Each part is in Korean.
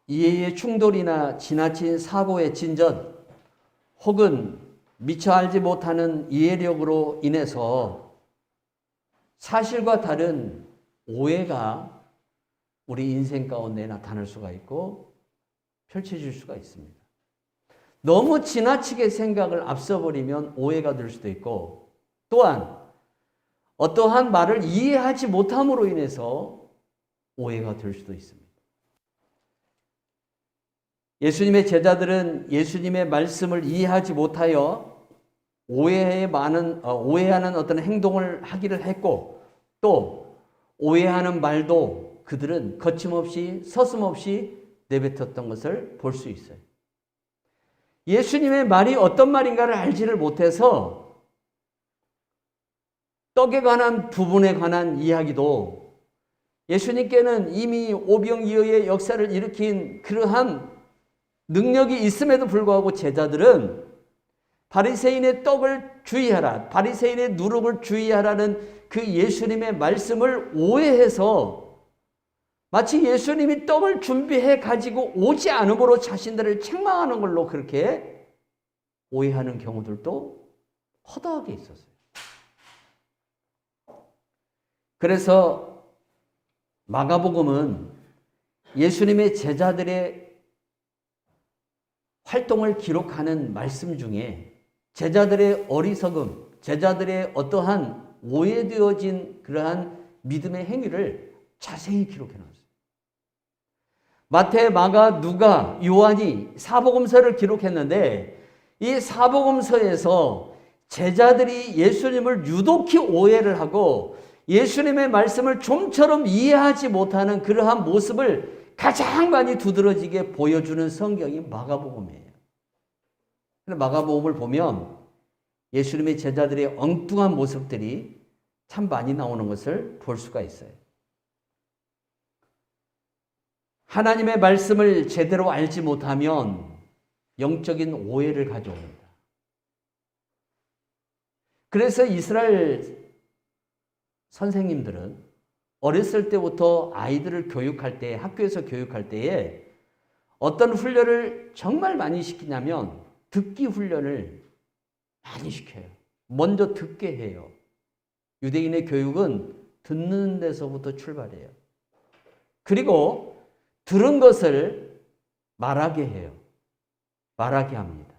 이해의 충돌이나 지나친 사고의 진전 혹은 미처 알지 못하는 이해력으로 인해서 사실과 다른 오해가 우리 인생 가운데 나타날 수가 있고 펼쳐질 수가 있습니다. 너무 지나치게 생각을 앞서버리면 오해가 될 수도 있고, 또한 어떠한 말을 이해하지 못함으로 인해서 오해가 될 수도 있습니다. 예수님의 제자들은 예수님의 말씀을 이해하지 못하여 오해하는 어떤 행동을 하기를 했고, 또 오해하는 말도 그들은 거침없이 서슴없이 내뱉었던 것을 볼 수 있어요. 예수님의 말이 어떤 말인가를 알지를 못해서 떡에 관한 부분에 관한 이야기도 예수님께는 이미 오병이어의 역사를 일으킨 그러한 능력이 있음에도 불구하고 제자들은 바리새인의 떡을 주의하라, 바리새인의 누룩을 주의하라는 그 예수님의 말씀을 오해해서 마치 예수님이 떡을 준비해 가지고 오지 않음으로 자신들을 책망하는 걸로 그렇게 오해하는 경우들도 허다하게 있었어요. 그래서 마가복음은 예수님의 제자들의 활동을 기록하는 말씀 중에 제자들의 어리석음, 제자들의 어떠한 오해되어진 그러한 믿음의 행위를 자세히 기록해 놨어요. 마태, 마가, 누가, 요한이 사복음서를 기록했는데 이 사복음서에서 제자들이 예수님을 유독히 오해를 하고 예수님의 말씀을 좀처럼 이해하지 못하는 그러한 모습을 가장 많이 두드러지게 보여주는 성경이 마가복음이에요. 마가복음을 보면 예수님의 제자들의 엉뚱한 모습들이 참 많이 나오는 것을 볼 수가 있어요. 하나님의 말씀을 제대로 알지 못하면 영적인 오해를 가져옵니다. 그래서 이스라엘 선생님들은 어렸을 때부터 아이들을 교육할 때, 학교에서 교육할 때에 어떤 훈련을 정말 많이 시키냐면 듣기 훈련을 많이 시켜요. 먼저 듣게 해요. 유대인의 교육은 듣는 데서부터 출발해요. 그리고 들은 것을 말하게 해요. 말하게 합니다.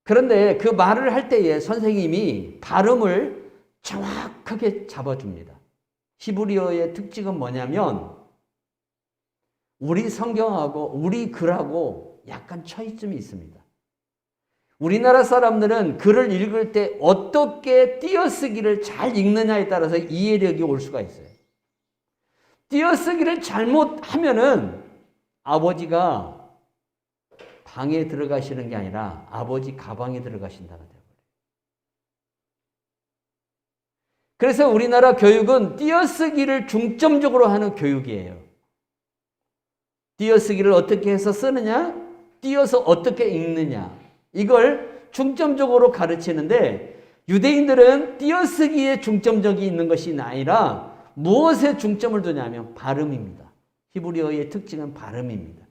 그런데 그 말을 할 때에 선생님이 발음을 정확하게 잡아줍니다. 히브리어의 특징은 뭐냐면 우리 성경하고 우리 글하고 약간 차이점이 있습니다. 우리나라 사람들은 글을 읽을 때 어떻게 띄어쓰기를 잘 읽느냐에 따라서 이해력이 올 수가 있어요. 띄어쓰기를 잘못하면은 아버지가 방에 들어가시는 게 아니라 아버지 가방에 들어가신다가 되어버려요. 그래서 우리나라 교육은 띄어쓰기를 중점적으로 하는 교육이에요. 띄어쓰기를 어떻게 해서 쓰느냐, 띄어서 어떻게 읽느냐, 이걸 중점적으로 가르치는데 유대인들은 띄어쓰기에 중점적이 있는 것이 아니라 무엇에 중점을 두냐면 발음입니다. 히브리어의 특징은 발음입니다.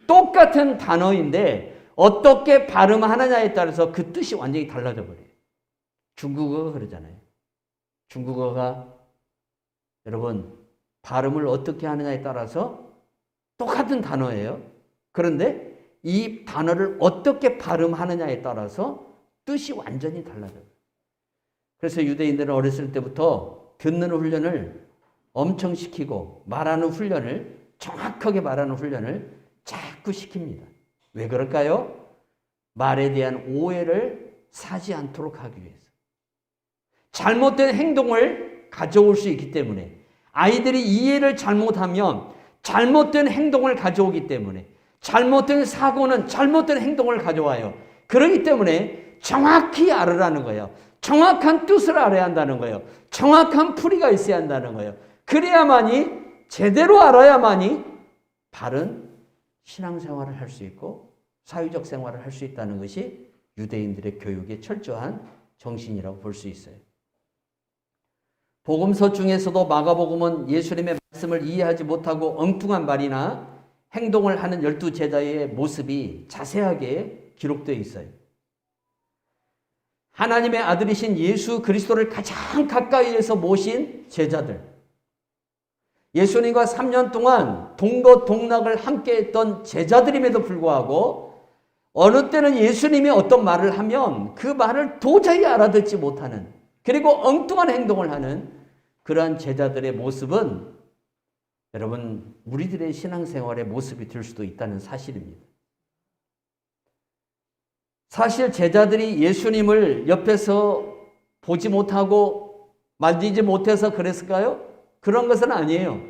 똑같은 단어인데 어떻게 발음하느냐에 따라서 그 뜻이 완전히 달라져 버려요. 중국어가 그러잖아요. 중국어가 여러분 발음을 어떻게 하느냐에 따라서 똑같은 단어예요. 그런데 이 단어를 어떻게 발음하느냐에 따라서 뜻이 완전히 달라져요. 그래서 유대인들은 어렸을 때부터 듣는 훈련을 엄청 시키고 말하는 훈련을, 정확하게 말하는 훈련을 자꾸 시킵니다. 왜 그럴까요? 말에 대한 오해를 사지 않도록 하기 위해서. 잘못된 행동을 가져올 수 있기 때문에, 아이들이 이해를 잘못하면 잘못된 행동을 가져오기 때문에, 잘못된 사고는 잘못된 행동을 가져와요. 그렇기 때문에 정확히 알으라는 거예요. 정확한 뜻을 알아야 한다는 거예요. 정확한 풀이가 있어야 한다는 거예요. 그래야만이, 제대로 알아야만이 바른 신앙생활을 할 수 있고 사회적 생활을 할 수 있다는 것이 유대인들의 교육의 철저한 정신이라고 볼 수 있어요. 복음서 중에서도 마가복음은 예수님의 말씀을 이해하지 못하고 엉뚱한 말이나 행동을 하는 12제자의 모습이 자세하게 기록되어 있어요. 하나님의 아들이신 예수 그리스도를 가장 가까이에서 모신 제자들. 예수님과 3년 동안 동거동락을 함께 했던 제자들임에도 불구하고 어느 때는 예수님이 어떤 말을 하면 그 말을 도저히 알아듣지 못하는, 그리고 엉뚱한 행동을 하는 그러한 제자들의 모습은 여러분 우리들의 신앙생활의 모습이 될 수도 있다는 사실입니다. 사실 제자들이 예수님을 옆에서 보지 못하고 만지지 못해서 그랬을까요? 그런 것은 아니에요.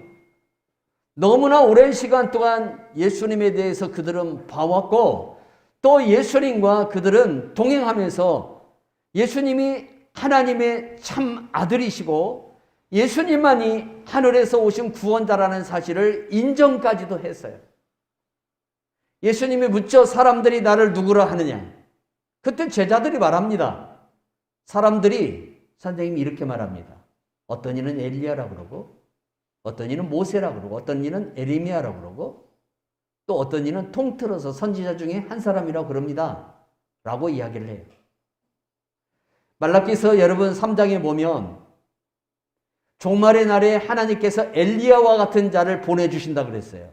너무나 오랜 시간 동안 예수님에 대해서 그들은 봐왔고, 또 예수님과 그들은 동행하면서 예수님이 하나님의 참 아들이시고 예수님만이 하늘에서 오신 구원자라는 사실을 인정까지도 했어요. 예수님이 묻죠. 사람들이 나를 누구라 하느냐? 그때 제자들이 말합니다. 사람들이 선생님이 이렇게 말합니다. 어떤 이는 엘리야라고 그러고, 어떤 이는 모세라고 그러고, 어떤 이는 에레미야라고 그러고, 또 어떤 이는 통틀어서 선지자 중에 한 사람이라고 그럽니다. 라고 이야기를 해요. 말라기서 여러분 3장에 보면 종말의 날에 하나님께서 엘리야와 같은 자를 보내주신다 그랬어요.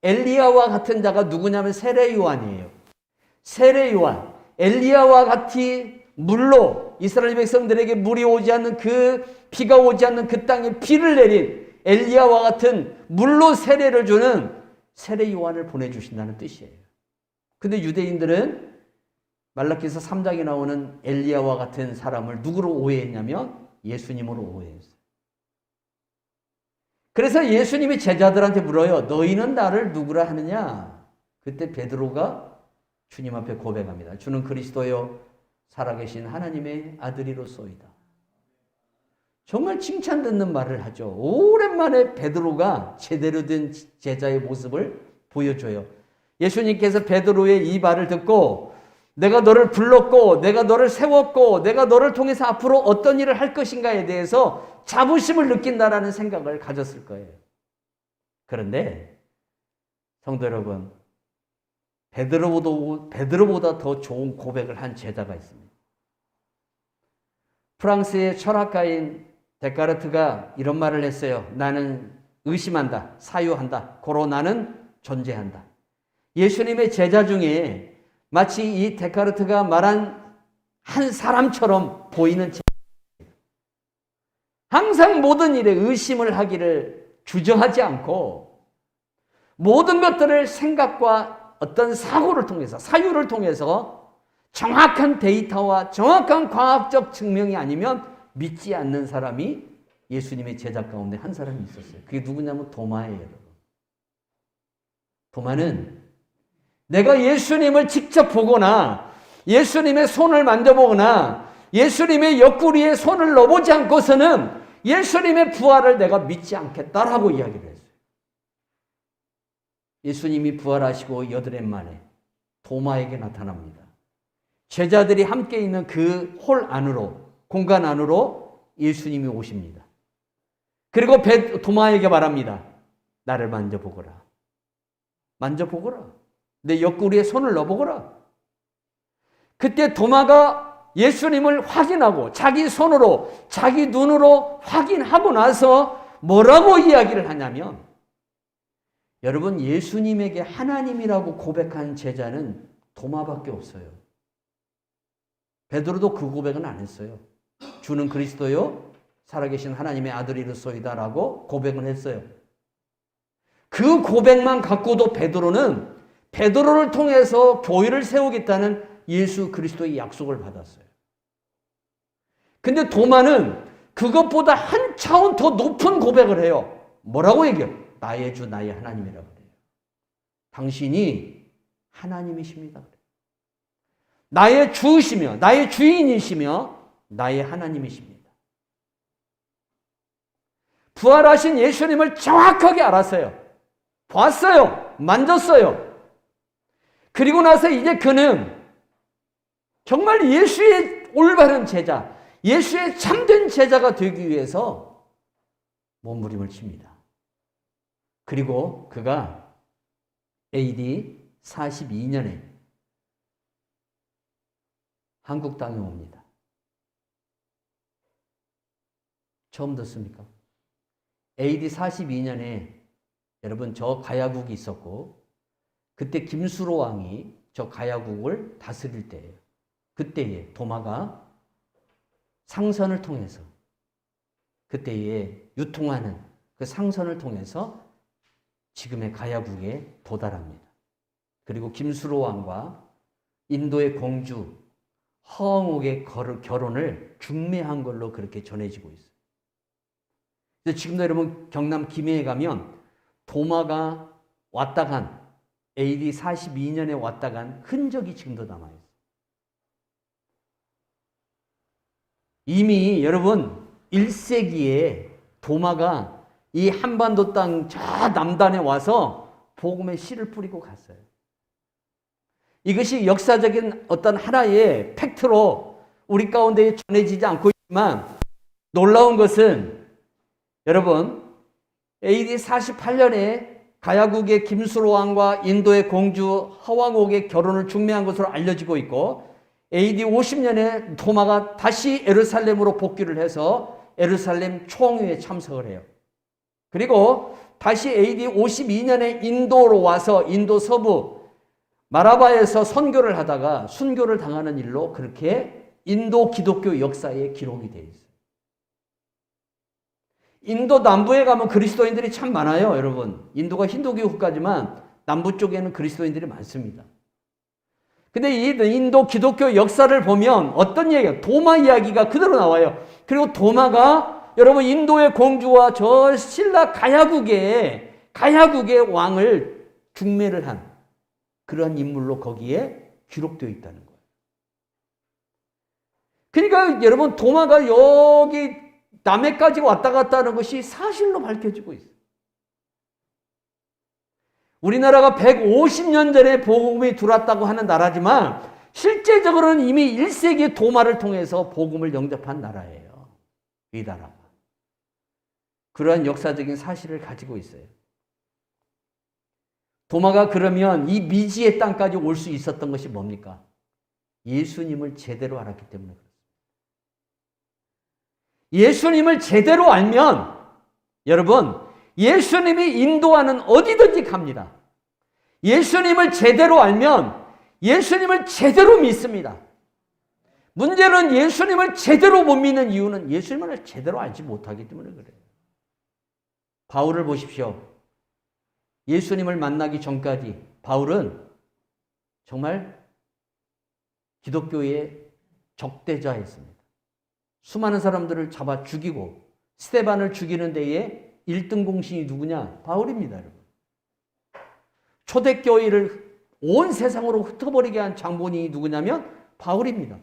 엘리야와 같은 자가 누구냐면 세례 요한이에요. 세례 요한. 엘리야와 같이 물로 이스라엘 백성들에게 물이 오지 않는 그 비가 오지 않는 그 땅에 비를 내린 엘리야와 같은 물로 세례를 주는 세례 요한을 보내주신다는 뜻이에요. 근데 유대인들은 말라기서 3장에 나오는 엘리야와 같은 사람을 누구로 오해했냐면 예수님으로 오해했어요. 그래서 예수님이 제자들한테 물어요. 너희는 나를 누구라 하느냐? 그때 베드로가 주님 앞에 고백합니다. 주는 그리스도요 살아계신 하나님의 아들이로소이다. 정말 칭찬 듣는 말을 하죠. 오랜만에 베드로가 제대로 된 제자의 모습을 보여줘요. 예수님께서 베드로의 이 말을 듣고 내가 너를 불렀고 내가 너를 세웠고 내가 너를 통해서 앞으로 어떤 일을 할 것인가에 대해서 자부심을 느낀다라는 생각을 가졌을 거예요. 그런데 성도 여러분, 베드로보다 더 좋은 고백을 한 제자가 있습니다. 프랑스의 철학가인 데카르트가 이런 말을 했어요. 나는 의심한다, 사유한다, 고로 나는 존재한다. 예수님의 제자 중에 마치 이 데카르트가 말한 한 사람처럼 보이는 제자입니다. 항상 모든 일에 의심을 하기를 주저하지 않고 모든 것들을 생각과 어떤 사고를 통해서, 사유를 통해서 정확한 데이터와 정확한 과학적 증명이 아니면 믿지 않는 사람이 예수님의 제자 가운데 한 사람이 있었어요. 그게 누구냐면 도마예요, 여러분. 도마는 내가 예수님을 직접 보거나 예수님의 손을 만져보거나 예수님의 옆구리에 손을 넣어보지 않고서는 예수님의 부활을 내가 믿지 않겠다라고 이야기를 했어요. 예수님이 부활하시고 8일 만에 도마에게 나타납니다. 제자들이 함께 있는 그 홀 안으로, 공간 안으로 예수님이 오십니다. 그리고 도마에게 말합니다. 나를 만져보거라. 만져보거라. 내 옆구리에 손을 넣어보거라. 그때 도마가 예수님을 확인하고 자기 손으로, 자기 눈으로 확인하고 나서 뭐라고 이야기를 하냐면, 여러분, 예수님에게 하나님이라고 고백한 제자는 도마밖에 없어요. 베드로도 그 고백은 안 했어요. 주는 그리스도요 살아계신 하나님의 아들이로소이다라고 고백은 했어요. 그 고백만 갖고도 베드로를 통해서 교회를 세우겠다는 예수 그리스도의 약속을 받았어요. 근데 도마는 그것보다 한 차원 더 높은 고백을 해요. 뭐라고 얘기해요? 나의 주, 나의 하나님이라고 그래요. 당신이 하나님이십니다. 나의 주시며, 나의 주인이시며, 나의 하나님이십니다. 부활하신 예수님을 정확하게 알았어요. 봤어요. 만졌어요. 그리고 나서 이제 그는 정말 예수의 올바른 제자, 예수의 참된 제자가 되기 위해서 몸부림을 칩니다. 그리고 그가 AD 42년에 한국 땅에 옵니다. 처음 듣습니까? AD 42년에 여러분 저 가야국이 있었고 그때 김수로 왕이 저 가야국을 다스릴 때예요. 그때에 도마가 상선을 통해서 그때에 유통하는 그 상선을 통해서 지금의 가야국에 도달합니다. 그리고 김수로 왕과 인도의 공주 허엉옥의 결혼을 중매한 걸로 그렇게 전해지고 있어요. 그래서 지금도 여러분 경남 김해에 가면 도마가 왔다 간 AD 42년에 왔다 간 흔적이 지금도 남아있어요. 이미 여러분 1세기에 도마가 이 한반도 땅 저 남단에 와서 복음의 씨를 뿌리고 갔어요. 이것이 역사적인 어떤 하나의 팩트로 우리 가운데 전해지지 않고 있지만 놀라운 것은 여러분 AD 48년에 가야국의 김수로 왕과 인도의 공주 허왕옥의 결혼을 중매한 것으로 알려지고 있고 AD 50년에 도마가 다시 예루살렘으로 복귀를 해서 예루살렘 총회에 참석을 해요. 그리고 다시 AD 52년에 인도로 와서 인도 서부 마라바에서 선교를 하다가 순교를 당하는 일로 그렇게 인도 기독교 역사에 기록이 되어 있어요. 인도 남부에 가면 그리스도인들이 참 많아요, 여러분. 인도가 힌두교 국가지만 남부 쪽에는 그리스도인들이 많습니다. 근데 이 인도 기독교 역사를 보면 어떤 얘기예요? 도마 이야기가 그대로 나와요. 그리고 도마가 여러분 인도의 공주와 저 신라 가야국의 왕을 중매를 한 그러한 인물로 거기에 기록되어 있다는 거예요. 그러니까 여러분 도마가 여기 남해까지 왔다 갔다 하는 것이 사실로 밝혀지고 있어요. 우리나라가 150년 전에 복음이 들어왔다고 하는 나라지만 실제적으로는 이미 1세기의 도마를 통해서 복음을 영접한 나라예요. 이 나라가. 그러한 역사적인 사실을 가지고 있어요. 도마가 그러면 이 미지의 땅까지 올 수 있었던 것이 뭡니까? 예수님을 제대로 알았기 때문에 그렇습니다. 예수님을 제대로 알면 여러분 예수님이 인도하는 어디든지 갑니다. 예수님을 제대로 알면 예수님을 제대로 믿습니다. 문제는 예수님을 제대로 못 믿는 이유는 예수님을 제대로 알지 못하기 때문에 그래요. 바울을 보십시오. 예수님을 만나기 전까지 바울은 정말 기독교의 적대자였습니다. 수많은 사람들을 잡아 죽이고 스데반을 죽이는 데에 1등 공신이 누구냐? 바울입니다, 여러분. 초대교회를 온 세상으로 흩어버리게 한 장본인이 누구냐면 바울입니다.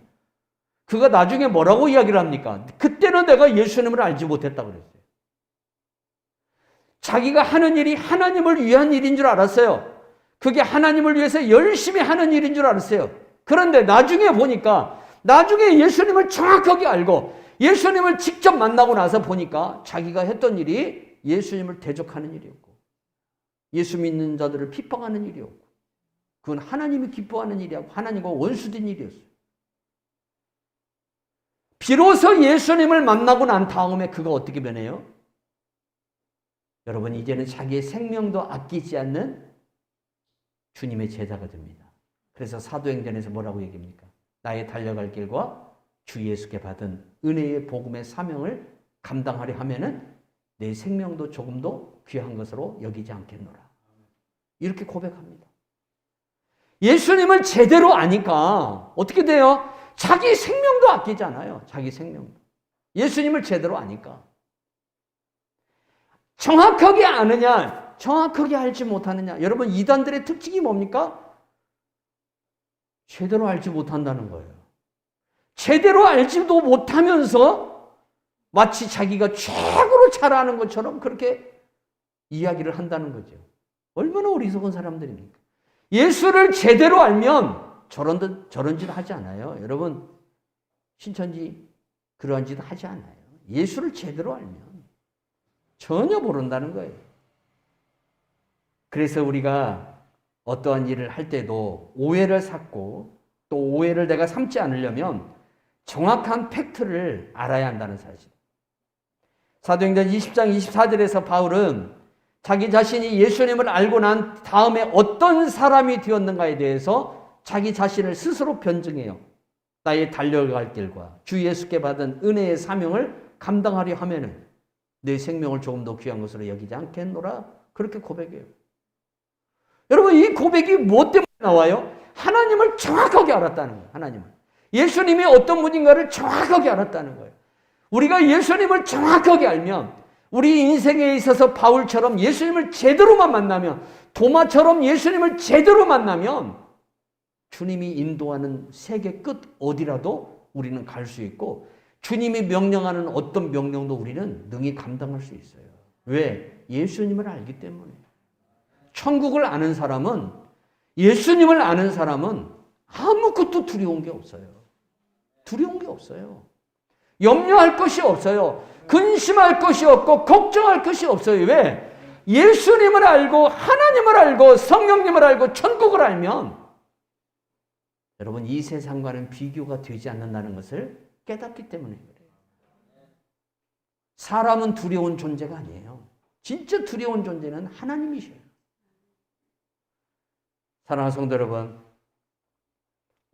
그가 나중에 뭐라고 이야기를 합니까? 그때는 내가 예수님을 알지 못했다고 그랬어요. 자기가 하는 일이 하나님을 위한 일인 줄 알았어요. 그게 하나님을 위해서 열심히 하는 일인 줄 알았어요. 그런데 나중에 보니까 나중에 예수님을 정확하게 알고 예수님을 직접 만나고 나서 보니까 자기가 했던 일이 예수님을 대적하는 일이었고 예수 믿는 자들을 핍박하는 일이었고 그건 하나님이 기뻐하는 일이고 하나님과 원수된 일이었어요. 비로소 예수님을 만나고 난 다음에 그가 어떻게 변해요? 여러분 이제는 자기의 생명도 아끼지 않는 주님의 제자가 됩니다. 그래서 사도행전에서 뭐라고 얘기합니까? 나의 달려갈 길과 주 예수께 받은 은혜의 복음의 사명을 감당하려 하면은 내 생명도 조금도 귀한 것으로 여기지 않겠노라. 이렇게 고백합니다. 예수님을 제대로 아니까 어떻게 돼요? 자기 생명도 아끼지 않아요. 자기 생명도. 예수님을 제대로 아니까. 정확하게 아느냐, 정확하게 알지 못하느냐. 여러분 이단들의 특징이 뭡니까? 제대로 알지 못한다는 거예요. 제대로 알지도 못하면서 마치 자기가 최고로 잘 아는 것처럼 그렇게 이야기를 한다는 거죠. 얼마나 어리석은 사람들입니까? 예수를 제대로 알면 저런 짓 하지 않아요. 여러분 신천지 그러한 짓 하지 않아요. 예수를 제대로 알면 전혀 모른다는 거예요. 그래서 우리가 어떠한 일을 할 때도 오해를 샀고 또 오해를 내가 삼지 않으려면 정확한 팩트를 알아야 한다는 사실. 사도행전 20장 24절에서 바울은 자기 자신이 예수님을 알고 난 다음에 어떤 사람이 되었는가에 대해서 자기 자신을 스스로 변증해요. 나의 달려갈 길과 주 예수께 받은 은혜의 사명을 감당하려 하면은 내 생명을 조금 더 귀한 것으로 여기지 않겠노라. 그렇게 고백해요. 여러분, 이 고백이 무엇 때문에 나와요? 하나님을 정확하게 알았다는 거예요. 하나님을. 예수님이 어떤 분인가를 정확하게 알았다는 거예요. 우리가 예수님을 정확하게 알면 우리 인생에 있어서 바울처럼 예수님을 제대로만 만나면, 도마처럼 예수님을 제대로 만나면 주님이 인도하는 세계 끝 어디라도 우리는 갈 수 있고 주님이 명령하는 어떤 명령도 우리는 능히 감당할 수 있어요. 왜? 예수님을 알기 때문에. 천국을 아는 사람은, 예수님을 아는 사람은 아무것도 두려운 게 없어요. 두려운 게 없어요. 염려할 것이 없어요. 근심할 것이 없고 걱정할 것이 없어요. 왜? 예수님을 알고 하나님을 알고 성령님을 알고 천국을 알면 여러분, 이 세상과는 비교가 되지 않는다는 것을 깨닫기 때문에 그래요. 사람은 두려운 존재가 아니에요. 진짜 두려운 존재는 하나님이셔요. 사랑하는 성도 여러분,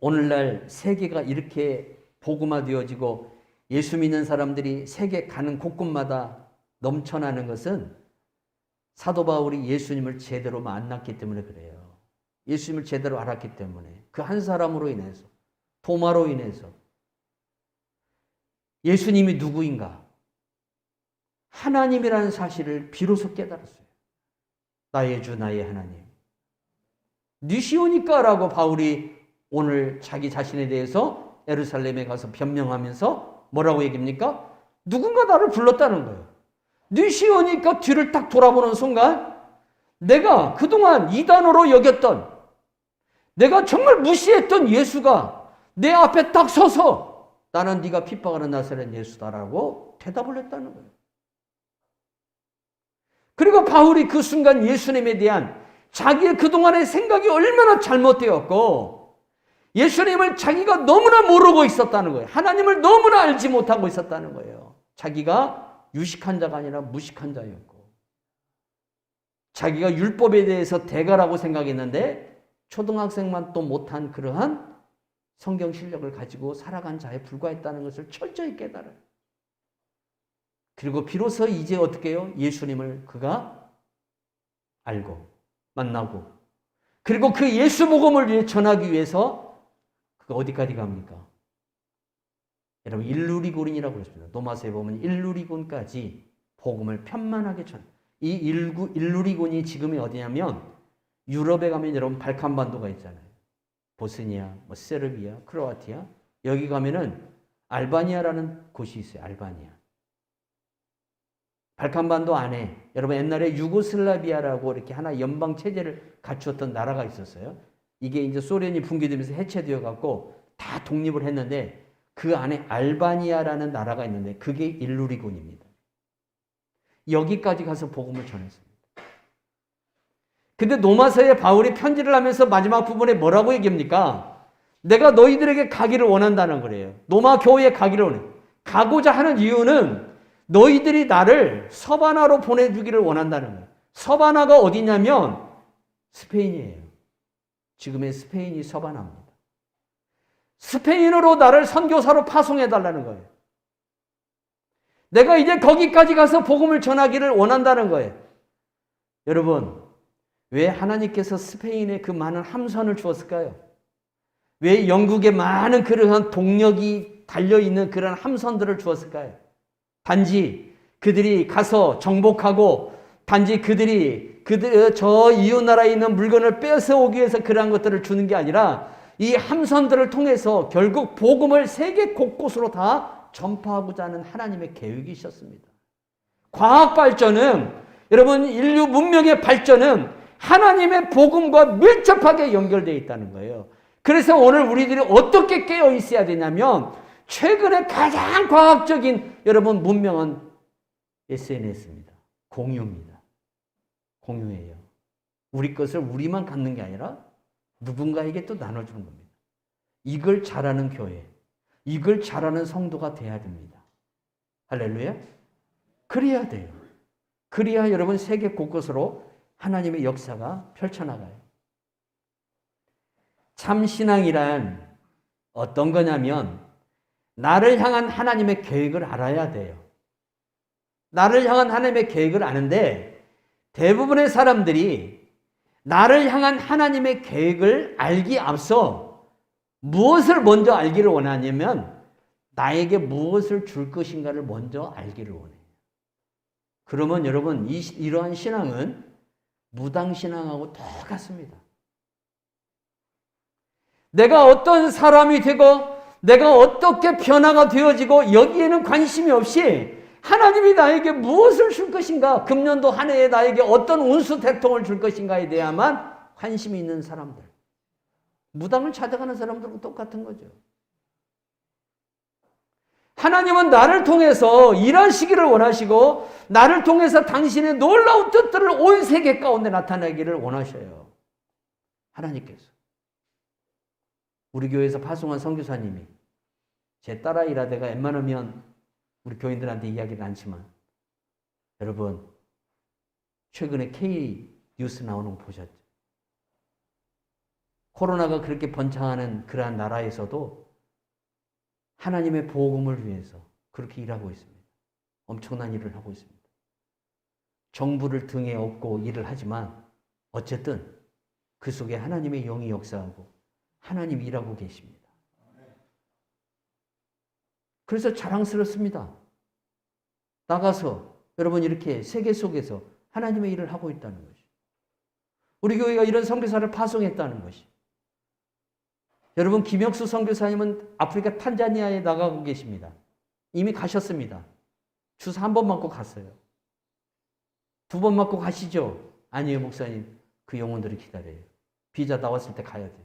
오늘날 세계가 이렇게 복음화되어지고 예수 믿는 사람들이 세계 가는 곳곳마다 넘쳐나는 것은 사도 바울이 예수님을 제대로 만났기 때문에 그래요. 예수님을 제대로 알았기 때문에. 그 한 사람으로 인해서, 도마로 인해서. 예수님이 누구인가? 하나님이라는 사실을 비로소 깨달았어요. 나의 주, 나의 하나님. 니시오니까 라고 바울이 오늘 자기 자신에 대해서 예루살렘에 가서 변명하면서 뭐라고 얘기합니까? 누군가 나를 불렀다는 거예요. 니시오니까 뒤를 딱 돌아보는 순간 내가 그동안 이단으로 여겼던, 내가 정말 무시했던 예수가 내 앞에 딱 서서 나는 네가 핍박하는 나사렛 예수다라고 대답을 했다는 거예요. 그리고 바울이 그 순간 예수님에 대한 자기의 그동안의 생각이 얼마나 잘못되었고 예수님을 자기가 너무나 모르고 있었다는 거예요. 하나님을 너무나 알지 못하고 있었다는 거예요. 자기가 유식한 자가 아니라 무식한 자였고 자기가 율법에 대해서 대가라고 생각했는데 초등학생만 또 못한 그러한 성경 실력을 가지고 살아간 자에 불과했다는 것을 철저히 깨달아요. 그리고 비로소 이제 어떻게 해요? 예수님을 그가 알고 만나고 그리고 그 예수 복음을 전하기 위해서 그가 어디까지 갑니까? 여러분 일루리곤이라고 그랬습니다. 노마서에 보면 일루리곤까지 복음을 편만하게 전해. 이 일루리곤이 지금이 어디냐면 유럽에 가면 여러분 발칸반도가 있잖아요. 보스니아, 세르비아, 크로아티아. 여기 가면은 알바니아라는 곳이 있어요. 알바니아. 발칸반도 안에 여러분 옛날에 유고슬라비아라고 이렇게 하나 연방 체제를 갖추었던 나라가 있었어요. 이게 이제 소련이 붕괴되면서 해체되어 갖고 다 독립을 했는데 그 안에 알바니아라는 나라가 있는데 그게 일루리곤입니다. 여기까지 가서 복음을 전했습니다. 근데 로마서에 바울이 편지를 하면서 마지막 부분에 뭐라고 얘기합니까? 내가 너희들에게 가기를 원한다는 거예요. 로마 교회에 가기를 원해. 가고자 하는 이유는 너희들이 나를 서바나로 보내주기를 원한다는 거예요. 서바나가 어디냐면 스페인이에요. 지금의 스페인이 서바나입니다. 스페인으로 나를 선교사로 파송해달라는 거예요. 내가 이제 거기까지 가서 복음을 전하기를 원한다는 거예요. 여러분, 왜 하나님께서 스페인에 그 많은 함선을 주었을까요? 왜 영국에 많은 그러한 동력이 달려있는 그런 함선들을 주었을까요? 단지 그들이 가서 정복하고 단지 그들이 저 이웃나라에 있는 물건을 뺏어오기 위해서 그러한 것들을 주는 게 아니라 이 함선들을 통해서 결국 복음을 세계 곳곳으로 다 전파하고자 하는 하나님의 계획이 있었습니다. 과학 발전은 여러분 인류 문명의 발전은 하나님의 복음과 밀접하게 연결되어 있다는 거예요. 그래서 오늘 우리들이 어떻게 깨어 있어야 되냐면 최근에 가장 과학적인 여러분 문명은 SNS입니다. 공유입니다. 공유예요. 우리 것을 우리만 갖는 게 아니라 누군가에게 또 나눠주는 겁니다. 이걸 잘하는 교회, 이걸 잘하는 성도가 돼야 됩니다. 할렐루야. 그래야 돼요. 그래야 여러분 세계 곳곳으로 하나님의 역사가 펼쳐나가요. 참 신앙이란 어떤 거냐면 나를 향한 하나님의 계획을 알아야 돼요. 나를 향한 하나님의 계획을 아는데 대부분의 사람들이 나를 향한 하나님의 계획을 알기 앞서 무엇을 먼저 알기를 원하냐면 나에게 무엇을 줄 것인가를 먼저 알기를 원해요. 그러면 여러분 이러한 신앙은 무당신앙하고 똑같습니다. 내가 어떤 사람이 되고 내가 어떻게 변화가 되어지고 여기에는 관심이 없이 하나님이 나에게 무엇을 줄 것인가, 금년도 한 해에 나에게 어떤 운수 대통을 줄 것인가에 대해야만 관심이 있는 사람들, 무당을 찾아가는 사람들과 똑같은 거죠. 하나님은 나를 통해서 일하시기를 원하시고 나를 통해서 당신의 놀라운 뜻들을 온 세계 가운데 나타내기를 원하셔요. 하나님께서. 우리 교회에서 파송한 선교사님이 제 딸아이라 내가 웬만하면 우리 교인들한테 이야기를 않지만 여러분 최근에 K 뉴스 나오는 거 보셨죠? 코로나가 그렇게 번창하는 그러한 나라에서도 하나님의 복음을 위해서 그렇게 일하고 있습니다. 엄청난 일을 하고 있습니다. 정부를 등에 업고 일을 하지만 어쨌든 그 속에 하나님의 영이 역사하고 하나님이 일하고 계십니다. 그래서 자랑스럽습니다. 나가서 여러분 이렇게 세계 속에서 하나님의 일을 하고 있다는 것이. 우리 교회가 이런 선교사를 파송했다는 것이. 여러분 김혁수 선교사님은 아프리카 탄자니아에 나가고 계십니다. 이미 가셨습니다. 주사 한 번 맞고 갔어요. 2번 맞고 가시죠? 아니에요 목사님. 그 영혼들이 기다려요. 비자 나왔을 때 가야 돼요.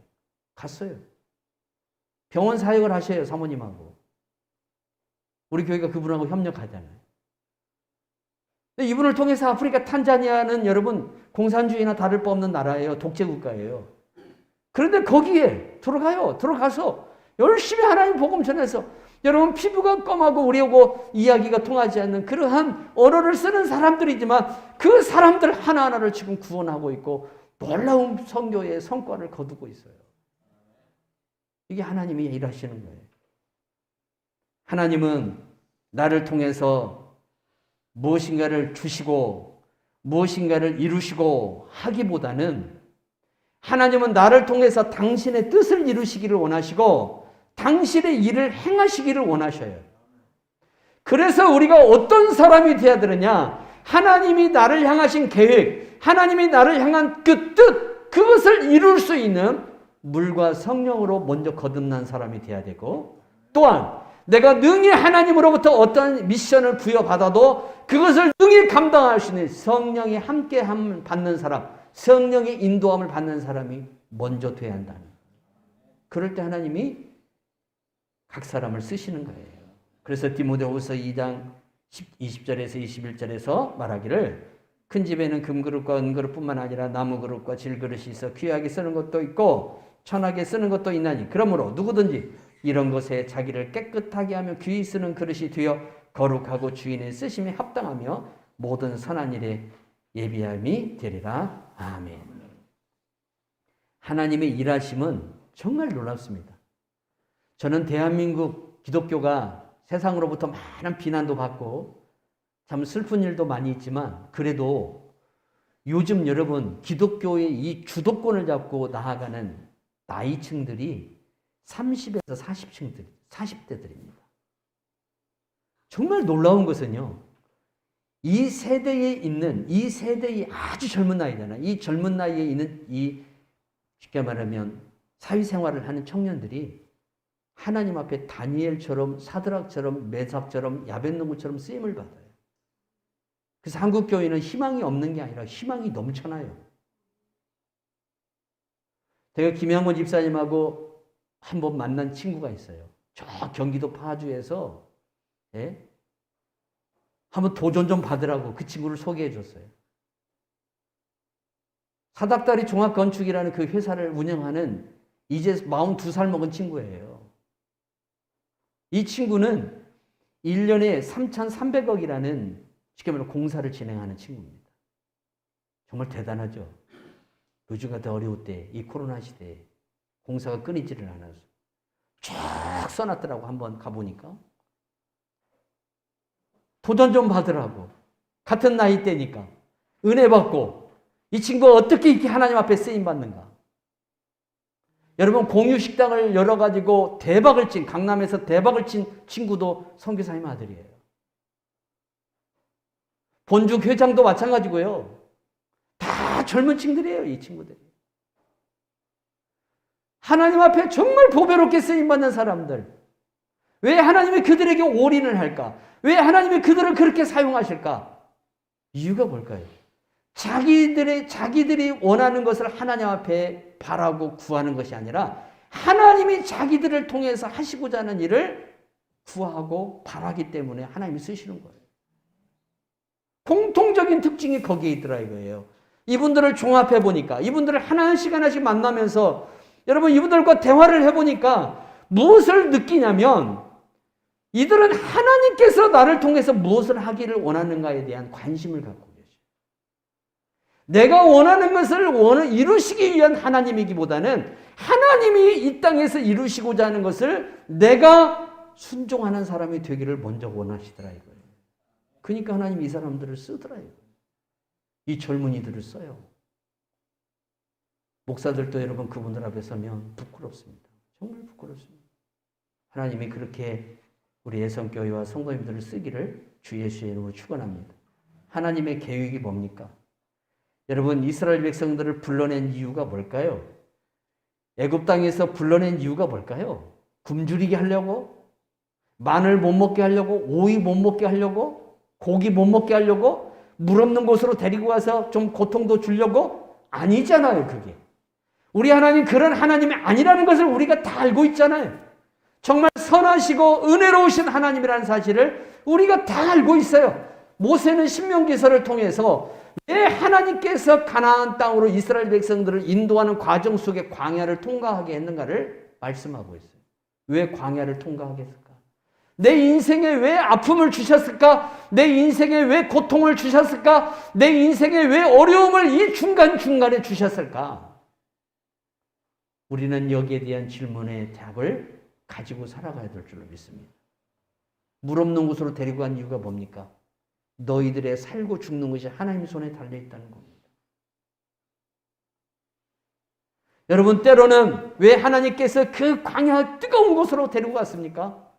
갔어요. 병원 사역을 하셔요 사모님하고. 우리 교회가 그분하고 협력하잖아요. 이분을 통해서 아프리카 탄자니아는 여러분 공산주의나 다를 바 없는 나라예요. 독재국가예요. 그런데 거기에 들어가서 열심히 하나님 복음 전해서 여러분 피부가 검하고 우리하고 이야기가 통하지 않는 그러한 언어를 쓰는 사람들이지만 그 사람들 하나하나를 지금 구원하고 있고 놀라운 선교의 성과를 거두고 있어요. 이게 하나님이 일하시는 거예요. 하나님은 나를 통해서 무엇인가를 주시고 무엇인가를 이루시고 하기보다는 하나님은 나를 통해서 당신의 뜻을 이루시기를 원하시고 당신의 일을 행하시기를 원하셔요. 그래서 우리가 어떤 사람이 되어야 되느냐? 하나님이 나를 향하신 계획, 하나님이 나를 향한 그 뜻, 그것을 이룰 수 있는 물과 성령으로 먼저 거듭난 사람이 되어야 되고 또한 내가 능히 하나님으로부터 어떤 미션을 부여받아도 그것을 능히 감당할 수 있는 성령이 함께 받는 사람, 성령의 인도함을 받는 사람이 먼저 돼야 한다는. 그럴 때 하나님이 각 사람을 쓰시는 거예요. 그래서 디모데후서 2장 20절에서 21절에서 말하기를 큰 집에는 금그릇과 은그릇뿐만 아니라 나무그릇과 질그릇이 있어 귀하게 쓰는 것도 있고 천하게 쓰는 것도 있나니 그러므로 누구든지 이런 것에 자기를 깨끗하게 하며 귀히 쓰는 그릇이 되어 거룩하고 주인의 쓰심에 합당하며 모든 선한 일에 예비함이 되리라. 아멘. 하나님의 일하심은 정말 놀랍습니다. 저는 대한민국 기독교가 세상으로부터 많은 비난도 받고 참 슬픈 일도 많이 있지만 그래도 요즘 여러분 기독교의 이 주도권을 잡고 나아가는 나이층들이 30에서 40대들입니다. 정말 놀라운 것은요. 이 세대의 아주 젊은 나이잖아요. 이 젊은 나이에 있는 이 쉽게 말하면 사회생활을 하는 청년들이 하나님 앞에 다니엘처럼 사드락처럼 메삭처럼 야벳노고처럼 쓰임을 받아요. 그래서 한국 교회는 희망이 없는 게 아니라 희망이 넘쳐나요. 제가 김양원 집사님하고 한번 만난 친구가 있어요. 저 경기도 파주에서 한번 도전 좀 받으라고 그 친구를 소개해 줬어요. 사닥다리 종합건축이라는 그 회사를 운영하는 이제 42살 먹은 친구예요. 이 친구는 1년에 3,300억이라는 쉽게 말해 공사를 진행하는 친구입니다. 정말 대단하죠. 요즘 같은 어려울 때, 이 코로나 시대에 공사가 끊이지를 않아서 쫙 써놨더라고. 한번 가보니까. 도전 좀 받으라고. 같은 나이대니까. 은혜 받고. 이 친구가 어떻게 이렇게 하나님 앞에 쓰임받는가. 여러분, 공유식당을 열어가지고 강남에서 대박을 친 친구도 선교사님 아들이에요. 본죽 회장도 마찬가지고요. 다 젊은 친구들이에요, 이 친구들이. 하나님 앞에 정말 보배롭게 쓰임받는 사람들. 왜 하나님이 그들에게 올인을 할까? 왜 하나님이 그들을 그렇게 사용하실까? 이유가 뭘까요? 자기들이 원하는 것을 하나님 앞에 바라고 구하는 것이 아니라 하나님이 자기들을 통해서 하시고자 하는 일을 구하고 바라기 때문에 하나님이 쓰시는 거예요. 공통적인 특징이 거기에 있더라 이거예요. 이분들을 종합해 보니까, 이분들을 하나씩 만나면서 여러분 이분들과 대화를 해보니까 무엇을 느끼냐면 이들은 하나님께서 나를 통해서 무엇을 하기를 원하는가에 대한 관심을 갖고 계셔요. 내가 원하는 것을 이루시기 위한 하나님이기보다는 하나님이 이 땅에서 이루시고자 하는 것을 내가 순종하는 사람이 되기를 먼저 원하시더라 이거예요. 그러니까 하나님이 이 사람들을 쓰더라 이거예요. 이 젊은이들을 써요. 목사들도 여러분 그분들 앞에 서면 부끄럽습니다. 정말 부끄럽습니다. 하나님이 그렇게 우리 예성교회와 성도님들을 쓰기를 주 예수의 이름으로 축원합니다. 하나님의 계획이 뭡니까? 여러분 이스라엘 백성들을 불러낸 이유가 뭘까요? 애굽 땅에서 불러낸 이유가 뭘까요? 굶주리게 하려고? 마늘 못 먹게 하려고? 오이 못 먹게 하려고? 고기 못 먹게 하려고? 물 없는 곳으로 데리고 가서 좀 고통도 주려고? 아니잖아요, 그게. 우리 하나님 그런 하나님이 아니라는 것을 우리가 다 알고 있잖아요. 정말 선하시고 은혜로우신 하나님이라는 사실을 우리가 다 알고 있어요. 모세는 신명기서를 통해서 왜 하나님께서 가나안 땅으로 이스라엘 백성들을 인도하는 과정 속에 광야를 통과하게 했는가를 말씀하고 있어요. 왜 광야를 통과하게 했을까? 내 인생에 왜 아픔을 주셨을까? 내 인생에 왜 고통을 주셨을까? 내 인생에 왜 어려움을 이 중간중간에 주셨을까? 우리는 여기에 대한 질문의 답을 가지고 살아가야 될 줄로 믿습니다. 물 없는 곳으로 데리고 간 이유가 뭡니까? 너희들의 살고 죽는 것이 하나님 손에 달려있다는 겁니다. 여러분 때로는 왜 하나님께서 그 광야 뜨거운 곳으로 데리고 갔습니까?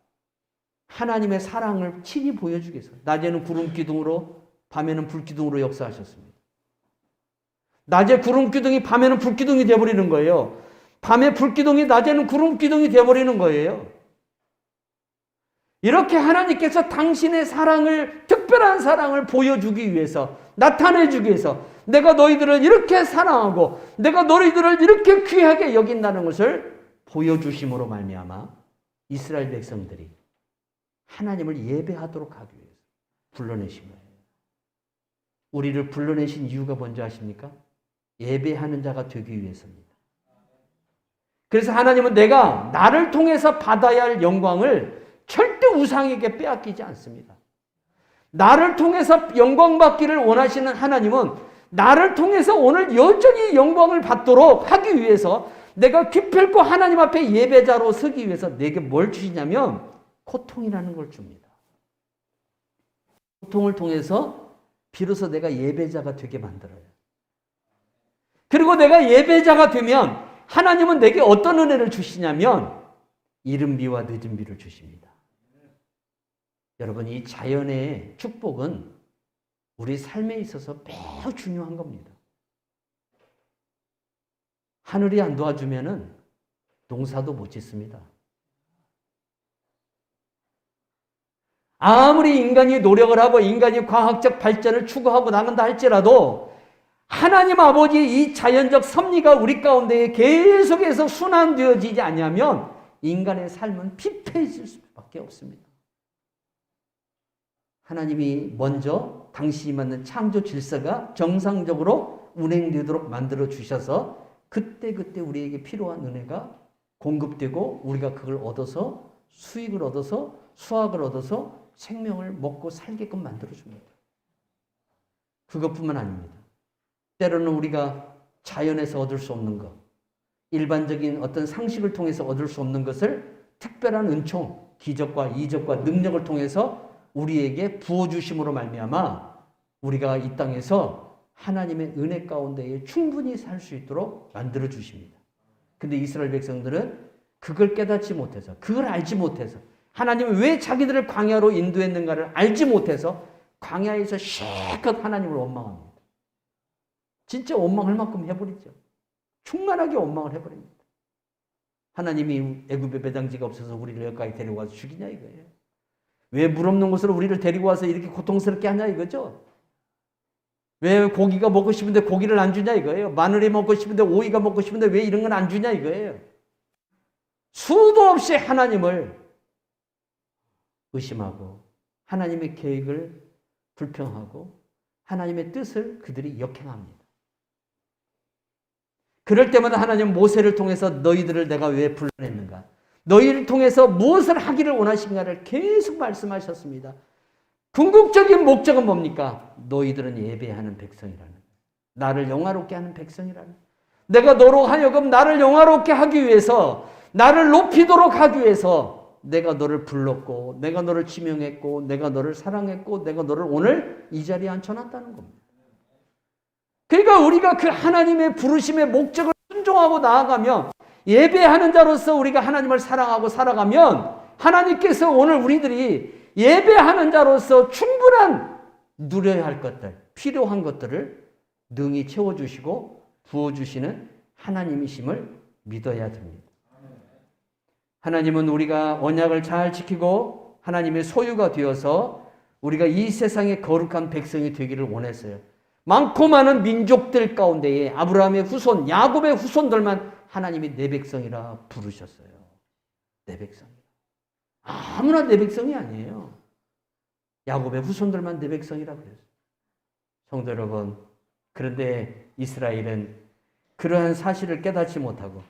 하나님의 사랑을 친히 보여주기 위해서. 낮에는 구름 기둥으로 밤에는 불 기둥으로 역사하셨습니다. 낮에 구름 기둥이 밤에는 불 기둥이 되어버리는 거예요. 밤에 불 기둥이 낮에는 구름 기둥이 되어버리는 거예요. 이렇게 하나님께서 당신의 사랑을, 특별한 사랑을 보여주기 위해서, 나타내주기 위해서 내가 너희들을 이렇게 사랑하고 내가 너희들을 이렇게 귀하게 여긴다는 것을 보여주심으로 말미암아 이스라엘 백성들이 하나님을 예배하도록 하기 위해서 불러내신 거예요. 우리를 불러내신 이유가 뭔지 아십니까? 예배하는 자가 되기 위해서입니다. 그래서 하나님은 내가 나를 통해서 받아야 할 영광을 절대 우상에게 빼앗기지 않습니다. 나를 통해서 영광 받기를 원하시는 하나님은 나를 통해서 오늘 여전히 영광을 받도록 하기 위해서 내가 기필코 하나님 앞에 예배자로 서기 위해서 내게 뭘 주시냐면 고통이라는 걸 줍니다. 고통을 통해서 비로소 내가 예배자가 되게 만들어요. 그리고 내가 예배자가 되면 하나님은 내게 어떤 은혜를 주시냐면 이른 비와 늦은 비를 주십니다. 여러분 이 자연의 축복은 우리 삶에 있어서 매우 중요한 겁니다. 하늘이 안 도와주면은 농사도 못 짓습니다. 아무리 인간이 노력을 하고 인간이 과학적 발전을 추구하고 나간다 할지라도 하나님 아버지 이 자연적 섭리가 우리 가운데 계속해서 순환되어지지 않으면 인간의 삶은 피폐해질 수밖에 없습니다. 하나님이 먼저 당신이 만든 창조 질서가 정상적으로 운행되도록 만들어 주셔서 그때그때 우리에게 필요한 은혜가 공급되고 우리가 그걸 얻어서 수익을 얻어서 수확을 얻어서 생명을 먹고 살게끔 만들어 줍니다. 그것뿐만 아닙니다. 때로는 우리가 자연에서 얻을 수 없는 것, 일반적인 어떤 상식을 통해서 얻을 수 없는 것을 특별한 은총, 기적과 이적과 능력을 통해서 우리에게 부어주심으로 말미암아 우리가 이 땅에서 하나님의 은혜 가운데에 충분히 살 수 있도록 만들어 주십니다. 근데 이스라엘 백성들은 그걸 깨닫지 못해서, 그걸 알지 못해서, 하나님이 왜 자기들을 광야로 인도했는가를 알지 못해서 광야에서 실컷 하나님을 원망합니다. 진짜 원망할 만큼 해버리죠. 충만하게 원망을 해버립니다. 하나님이 애굽에 배당지가 없어서 우리를 여기까지 데리고 와서 죽이냐 이거예요. 왜 물 없는 곳으로 우리를 데리고 와서 이렇게 고통스럽게 하냐 이거죠. 왜 고기가 먹고 싶은데 고기를 안 주냐 이거예요. 마늘이 먹고 싶은데 오이가 먹고 싶은데 왜 이런 건 안 주냐 이거예요. 수도 없이 하나님을 의심하고 하나님의 계획을 불평하고 하나님의 뜻을 그들이 역행합니다. 그럴 때마다 하나님은 모세를 통해서 너희들을 내가 왜 불러냈는가? 너희를 통해서 무엇을 하기를 원하신가를 계속 말씀하셨습니다. 궁극적인 목적은 뭡니까? 너희들은 예배하는 백성이라는, 나를 영화롭게 하는 백성이라는, 내가 너로 하여금 나를 영화롭게 하기 위해서, 나를 높이도록 하기 위해서 내가 너를 불렀고, 내가 너를 지명했고, 내가 너를 사랑했고, 내가 너를 오늘 이 자리에 앉혀놨다는 겁니다. 그러니까 우리가 그 하나님의 부르심의 목적을 순종하고 나아가면, 예배하는 자로서 우리가 하나님을 사랑하고 살아가면 하나님께서 오늘 우리들이 예배하는 자로서 충분한 누려야 할 것들, 필요한 것들을 능히 채워주시고 부어주시는 하나님이심을 믿어야 됩니다. 하나님은 우리가 언약을 잘 지키고 하나님의 소유가 되어서 우리가 이 세상의 거룩한 백성이 되기를 원했어요. 많고 많은 민족들 가운데에 아브라함의 후손, 야곱의 후손들만 하나님이 내 백성이라 부르셨어요. 내 백성이라. 아무나 내 백성이 아니에요. 야곱의 후손들만 내 백성이라 그랬어요. 성도 여러분, 그런데 이스라엘은 그러한 사실을 깨닫지 못하고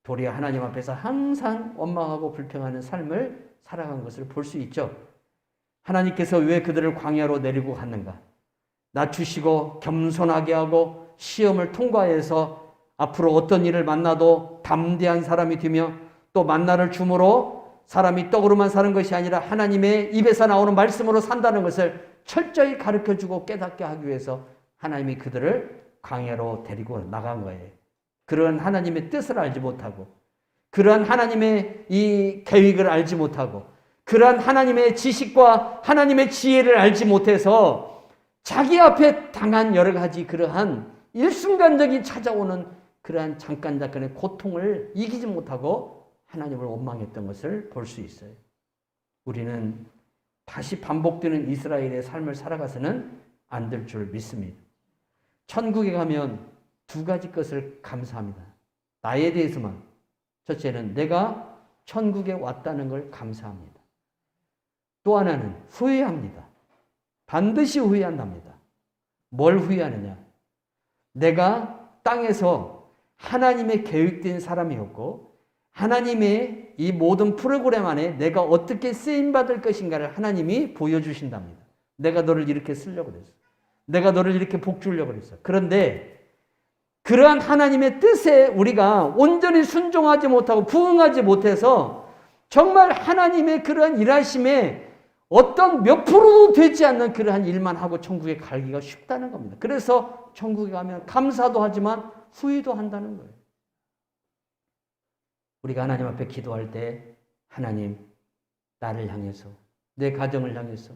도리어 하나님 앞에서 항상 원망하고 불평하는 삶을 살아간 것을 볼 수 있죠. 하나님께서 왜 그들을 광야로 내리고 갔는가? 낮추시고 겸손하게 하고 시험을 통과해서 앞으로 어떤 일을 만나도 담대한 사람이 되며 또 만나를 줌으로 사람이 떡으로만 사는 것이 아니라 하나님의 입에서 나오는 말씀으로 산다는 것을 철저히 가르쳐주고 깨닫게 하기 위해서 하나님이 그들을 광야로 데리고 나간 거예요. 그런 하나님의 뜻을 알지 못하고 그러한 하나님의 이 계획을 알지 못하고 그러한 하나님의 지식과 하나님의 지혜를 알지 못해서 자기 앞에 당한 여러 가지 그러한 일순간적인 찾아오는 그러한 잠깐의 고통을 이기지 못하고 하나님을 원망했던 것을 볼 수 있어요. 우리는 다시 반복되는 이스라엘의 삶을 살아가서는 안 될 줄 믿습니다. 천국에 가면 두 가지 것을 감사합니다. 나에 대해서만. 첫째는 내가 천국에 왔다는 걸 감사합니다. 또 하나는 후회합니다. 반드시 후회한답니다. 뭘 후회하느냐? 내가 땅에서 하나님의 계획된 사람이었고 하나님의 이 모든 프로그램 안에 내가 어떻게 쓰임받을 것인가를 하나님이 보여주신답니다. 내가 너를 이렇게 쓰려고 그랬어. 내가 너를 이렇게 복 주려고 그랬어. 그런데 그러한 하나님의 뜻에 우리가 온전히 순종하지 못하고 부응하지 못해서 정말 하나님의 그러한 일하심에 어떤 몇 프로도 되지 않는 그러한 일만 하고 천국에 가기가 쉽다는 겁니다. 그래서 천국에 가면 감사도 하지만 후회도 한다는 거예요. 우리가 하나님 앞에 기도할 때 하나님 나를 향해서 내 가정을 향해서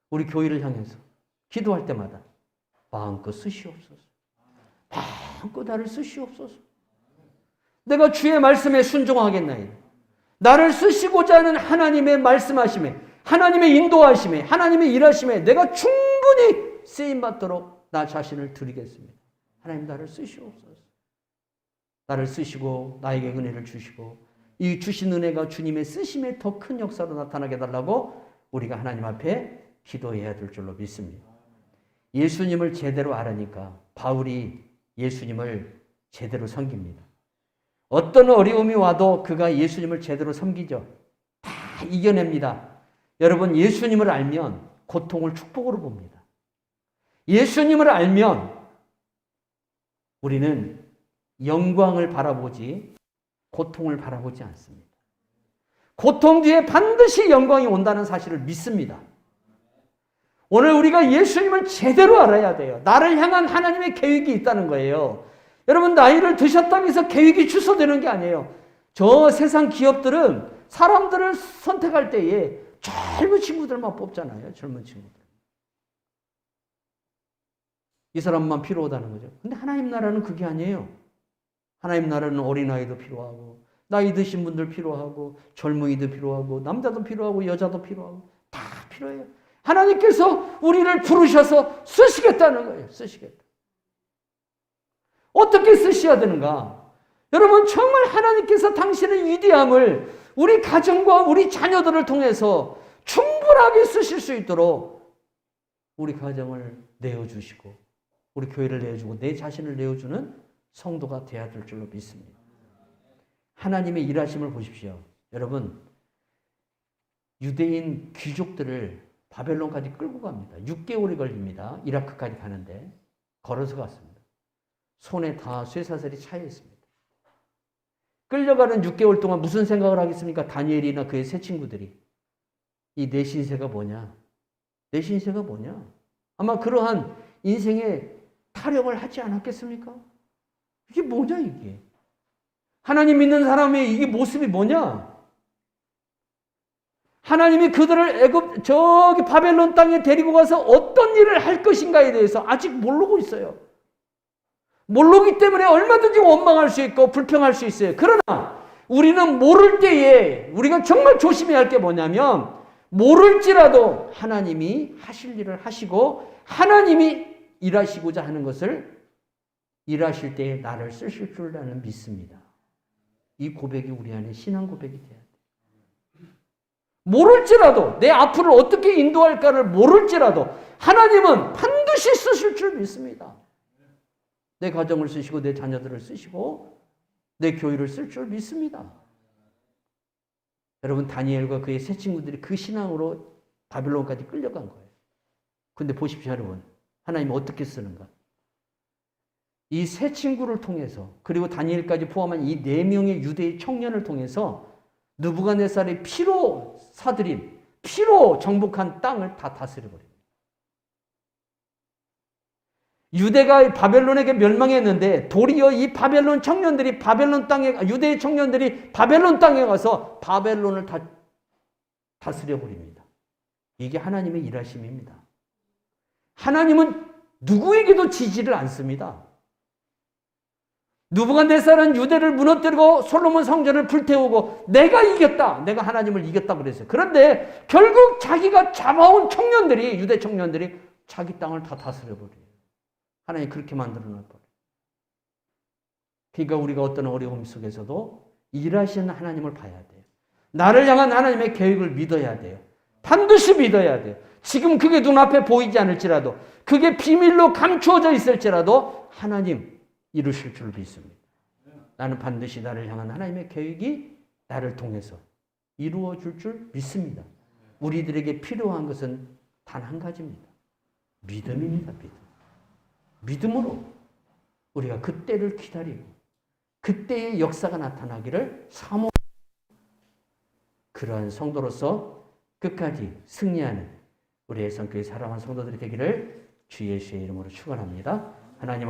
우리 교회를 향해서 기도할 때마다 마음껏 쓰시옵소서. 마음껏 나를 쓰시옵소서. 내가 주의 말씀에 순종하겠나이다. 나를 쓰시고자 하는 하나님의 말씀하심에 하나님의 인도하심에 하나님의 일하심에 내가 충분히 쓰임받도록 나 자신을 드리겠습니다. 하나님 나를 쓰시옵소서. 나를 쓰시고 나에게 은혜를 주시고 이 주신 은혜가 주님의 쓰심에 더 큰 역사로 나타나게 해달라고 우리가 하나님 앞에 기도해야 될 줄로 믿습니다. 예수님을 제대로 알으니까 바울이 예수님을 제대로 섬깁니다. 어떤 어려움이 와도 그가 예수님을 제대로 섬기죠. 다 이겨냅니다. 여러분, 예수님을 알면 고통을 축복으로 봅니다. 예수님을 알면 우리는 영광을 바라보지 고통을 바라보지 않습니다. 고통 뒤에 반드시 영광이 온다는 사실을 믿습니다. 오늘 우리가 예수님을 제대로 알아야 돼요. 나를 향한 하나님의 계획이 있다는 거예요. 여러분, 나이를 드셨다고 해서 계획이 취소되는 게 아니에요. 저 세상 기업들은 사람들을 선택할 때에 젊은 친구들만 뽑잖아요. 젊은 친구들. 이 사람만 필요하다는 거죠. 근데 하나님 나라는 그게 아니에요. 하나님 나라는 어린아이도 필요하고 나이 드신 분들 필요하고 젊은이도 필요하고 남자도 필요하고 여자도 필요하고 다 필요해요. 하나님께서 우리를 부르셔서 쓰시겠다는 거예요. 쓰시겠다. 어떻게 쓰셔야 되는가? 여러분, 정말 하나님께서 당신의 위대함을 우리 가정과 우리 자녀들을 통해서 충분하게 쓰실 수 있도록 우리 가정을 내어주시고 우리 교회를 내어주고 내 자신을 내어주는 성도가 되어야 될 줄로 믿습니다. 하나님의 일하심을 보십시오. 여러분, 유대인 귀족들을 바벨론까지 끌고 갑니다. 6개월이 걸립니다. 이라크까지 가는데 걸어서 갔습니다. 손에 다 쇠사슬이 차여 있습니다. 끌려가는 6개월 동안 무슨 생각을 하겠습니까? 다니엘이나 그의 세 친구들이. 이 내 신세가 뭐냐? 내 신세가 뭐냐? 아마 그러한 인생의 타령을 하지 않았겠습니까? 이게 뭐냐 이게? 하나님 믿는 사람의 이게 모습이 뭐냐? 하나님이 그들을 저기 바벨론 땅에 데리고 가서 어떤 일을 할 것인가에 대해서 아직 모르고 있어요. 모르기 때문에 얼마든지 원망할 수 있고 불평할 수 있어요. 그러나 우리는 모를 때에 우리가 정말 조심해야 할 게 뭐냐면 모를지라도 하나님이 하실 일을 하시고 하나님이 일하시고자 하는 것을 일하실 때에 나를 쓰실 줄 나는 믿습니다. 이 고백이 우리 안에 신앙 고백이 돼야 돼요. 모를지라도 내 앞으로 어떻게 인도할까를 모를지라도 하나님은 반드시 쓰실 줄 믿습니다. 내 가정을 쓰시고 내 자녀들을 쓰시고 내 교회를 쓸 줄 믿습니다. 여러분, 다니엘과 그의 세 친구들이 그 신앙으로 바빌론까지 끌려간 거예요. 근데 보십시오, 여러분. 하나님은 어떻게 쓰는가? 이 세 친구를 통해서 그리고 다니엘까지 포함한 이 4명의 유대의 청년을 통해서 느부갓네살의 피로 사들인 피로 정복한 땅을 다 다스려버립니다. 유대가 바벨론에게 멸망했는데 도리어 이 바벨론 청년들이 유대의 청년들이 바벨론 땅에 가서 바벨론을 다스려버립니다. 이게 하나님의 일하심입니다. 하나님은 누구에게도 지지를 않습니다. 느부갓네살은 유대를 무너뜨리고 솔로몬 성전을 불태우고 내가 이겼다. 내가 하나님을 이겼다 그랬어요. 그런데 결국 자기가 잡아온 청년들이 유대 청년들이 자기 땅을 다 다스려버려요. 하나님 그렇게 만들어놨거든요. 그러니까 우리가 어떤 어려움 속에서도 일하시는 하나님을 봐야 돼요. 나를 향한 하나님의 계획을 믿어야 돼요. 반드시 믿어야 돼요. 지금 그게 눈앞에 보이지 않을지라도 그게 비밀로 감추어져 있을지라도 하나님 이루실 줄 믿습니다. 나는 반드시 나를 향한 하나님의 계획이 나를 통해서 이루어질 줄 믿습니다. 우리들에게 필요한 것은 단 한 가지입니다. 믿음입니다. 믿음으로 우리가 그때를 기다리고 그때의 역사가 나타나기를 사모하는 그러한 성도로서 끝까지 승리하는 우리의 성교의 사랑하는 성도들이 되기를 주 예수의 이름으로 축원합니다. 하나님